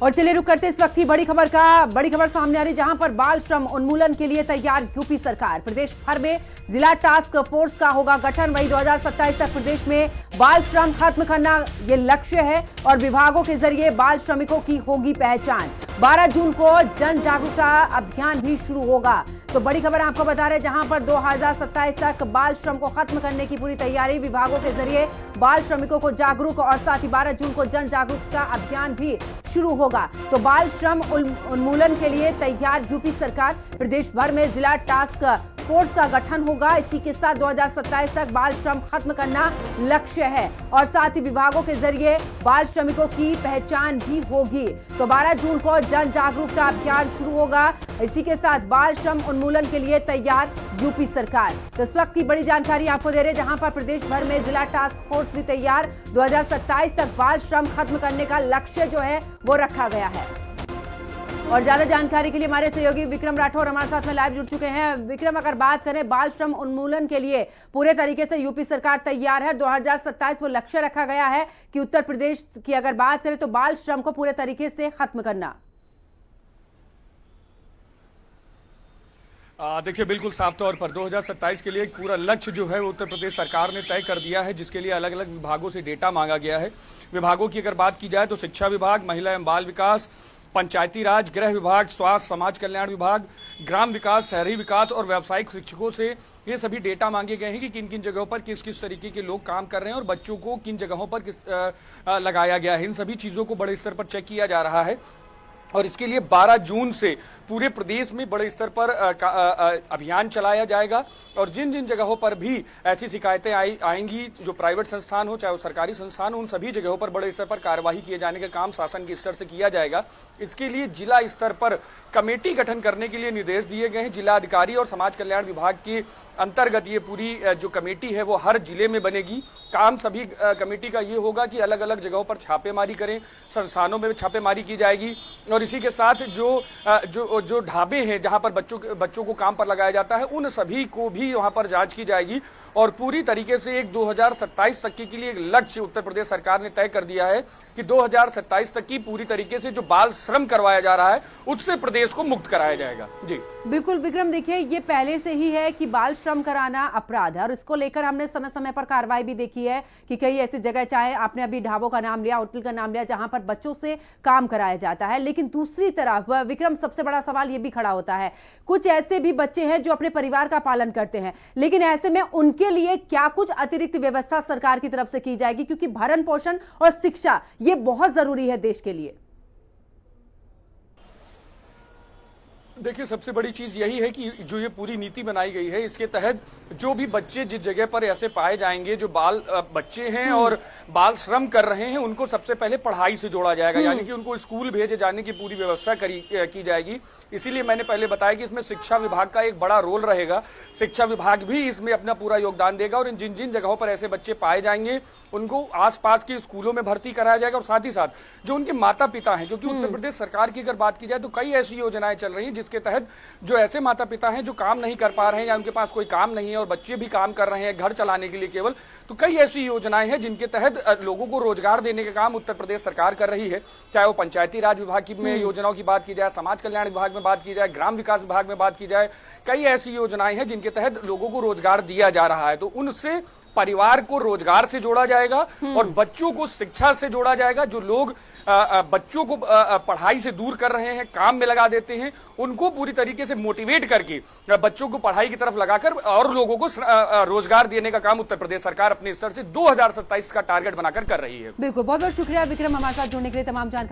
और चलिए रुक करते इस वक्त की बड़ी खबर सामने आ रही, जहां पर बाल श्रम उन्मूलन के लिए तैयार यूपी सरकार। प्रदेश भर में जिला टास्क फोर्स का होगा गठन। वही 2027 तक प्रदेश में बाल श्रम खत्म करना ये लक्ष्य है और विभागों के जरिए बाल श्रमिकों की होगी पहचान। 12 जून को जन जागरूकता अभियान भी शुरू होगा। तो बड़ी खबर आपको बता रहे, जहां पर 2027 तक बाल श्रम को खत्म करने की पूरी तैयारी, विभागों के जरिए बाल श्रमिकों को जागरूक, और साथ ही 12 जून को जन जागरूकता अभियान भी शुरू होगा। तो बाल श्रम उन्मूलन के लिए तैयार यूपी सरकार। प्रदेश भर में जिला टास्क फोर्स का गठन होगा। इसी के साथ 2027 तक बाल श्रम खत्म करना लक्ष्य है और साथ ही विभागों के जरिए बाल श्रमिकों की पहचान भी होगी। तो 12 जून को जन जागरूकता अभियान शुरू होगा। इसी के साथ बाल श्रम उन्मूलन के लिए तैयार यूपी सरकार। तो इस वक्त की बड़ी जानकारी आपको दे रहे, जहां पर प्रदेश भर में जिला टास्क फोर्स भी तैयार। 2027 तक बाल श्रम खत्म करने का लक्ष्य जो है वो रखा गया है। और ज्यादा जानकारी के लिए हमारे सहयोगी विक्रम राठौर हमारे साथ में लाइव जुड़ चुके हैं। विक्रम, अगर बात करें बाल श्रम उन्मूलन के लिए पूरे तरीके से यूपी सरकार तैयार है। 2027 वो लक्ष्य रखा गया है कि उत्तर प्रदेश की अगर बात करें तो बाल श्रम को पूरे तरीके से खत्म करना। देखिए, बिल्कुल साफ तौर पर 2027 के लिए एक पूरा लक्ष्य जो है उत्तर प्रदेश सरकार ने तय कर दिया है, जिसके लिए अलग अलग विभागों से डेटा मांगा गया है। विभागों की अगर बात की जाए तो शिक्षा विभाग, महिला एवं बाल विकास, पंचायती राज, गृह विभाग, स्वास्थ्य समाज कल्याण विभाग, ग्राम विकास, शहरी विकास और व्यावसायिक शिक्षकों से ये सभी डेटा मांगे गए हैं कि किन किन जगहों पर किस किस तरीके के लोग काम कर रहे हैं और बच्चों को किन जगहों पर किस लगाया गया है। इन सभी चीजों को बड़े स्तर पर चेक किया जा रहा है और इसके लिए 12 जून से पूरे प्रदेश में बड़े स्तर पर अभियान चलाया जाएगा। और जिन जिन जगहों पर भी ऐसी शिकायतें आएंगी, जो प्राइवेट संस्थान हो चाहे वो सरकारी संस्थान हो, उन सभी जगहों पर बड़े स्तर पर कार्यवाही किए जाने का काम शासन के स्तर से किया जाएगा। इसके लिए जिला स्तर पर कमेटी गठन करने के लिए निर्देश दिए गए हैं। जिला अधिकारी और समाज कल्याण विभाग के अंतर्गत ये पूरी जो कमेटी है वो हर जिले में बनेगी। काम सभी कमेटी का ये होगा कि अलग अलग जगहों पर छापेमारी करें, संस्थानों में छापेमारी की जाएगी और इसी के साथ जो ढाबे हैं जहां पर बच्चों को काम पर लगाया जाता है, उन सभी को भी वहां पर जांच की जाएगी। और पूरी तरीके से एक 2027 तक के लिए एक लक्ष्य उत्तर प्रदेश सरकार ने तय कर दिया है कि 2027 तक की पूरी तरीके से जो बाल श्रम करवाया जा रहा है उससे प्रदेश को मुक्त कराया जाएगा। जी बिल्कुल विक्रम, देखिए ये पहले से ही है कि बाल श्रम कराना अपराध है और इसको लेकर हमने समय समय पर कार्रवाई भी देखी है कि कई ऐसी जगह, चाहे आपने अभी ढाबों का नाम लिया, होटल का नाम लिया, जहां पर बच्चों से काम कराया जाता है। लेकिन दूसरी तरफ विक्रम, सबसे बड़ा सवाल ये भी खड़ा होता है, कुछ ऐसे भी बच्चे हैं जो अपने परिवार का पालन करते हैं, लेकिन ऐसे में उनके लिए क्या कुछ अतिरिक्त व्यवस्था सरकार की तरफ से की जाएगी, क्योंकि भरण पोषण और शिक्षा ये बहुत जरूरी है देश के लिए। देखिए, सबसे बड़ी चीज यही है कि जो ये पूरी नीति बनाई गई है, इसके तहत जो भी बच्चे जिस जगह पर ऐसे पाए जाएंगे जो बाल बच्चे हैं और बाल श्रम कर रहे हैं, उनको सबसे पहले पढ़ाई से जोड़ा जाएगा, यानी कि उनको स्कूल भेजे जाने की पूरी व्यवस्था की जाएगी। इसीलिए मैंने पहले बताया कि इसमें शिक्षा विभाग का एक बड़ा रोल रहेगा। शिक्षा विभाग भी इसमें अपना पूरा योगदान देगा और जिन जिन जगहों पर ऐसे बच्चे पाए जाएंगे उनको आसपास के स्कूलों में भर्ती कराया जाएगा। और साथ ही साथ जो उनके माता पिता हैं, क्योंकि उत्तर प्रदेश सरकार की अगर बात की जाए तो कई ऐसी योजनाएं चल रही हैं जिसके तहत जो ऐसे माता पिता हैं जो काम नहीं कर पा रहे हैं या उनके पास कोई काम नहीं है और बच्चे भी काम कर रहे हैं घर चलाने के लिए केवल, तो कई ऐसी योजनाएं हैं जिनके तहत लोगों को रोजगार देने का काम उत्तर प्रदेश सरकार कर रही है। चाहे वो पंचायती राज विभाग की में योजनाओं की बात की जाए, समाज कल्याण विभाग में बात की जाए, ग्राम विकास विभाग में बात की जाए, कई ऐसी योजनाएं हैं जिनके तहत लोगों को रोजगार दिया जा रहा है। तो उनसे परिवार को रोजगार से जोड़ा जाएगा और बच्चों को शिक्षा से जोड़ा जाएगा। जो लोग बच्चों को पढ़ाई से दूर कर रहे हैं, काम में लगा देते हैं, उनको पूरी तरीके से मोटिवेट करके बच्चों को पढ़ाई की तरफ लगाकर और लोगों को रोजगार देने का काम उत्तर प्रदेश सरकार अपने स्तर से 2027 का टारगेट बनाकर कर रही है। बिल्कुल, बहुत बहुत शुक्रिया विक्रम हमारे साथ जुड़ने के लिए। तमाम जानकारी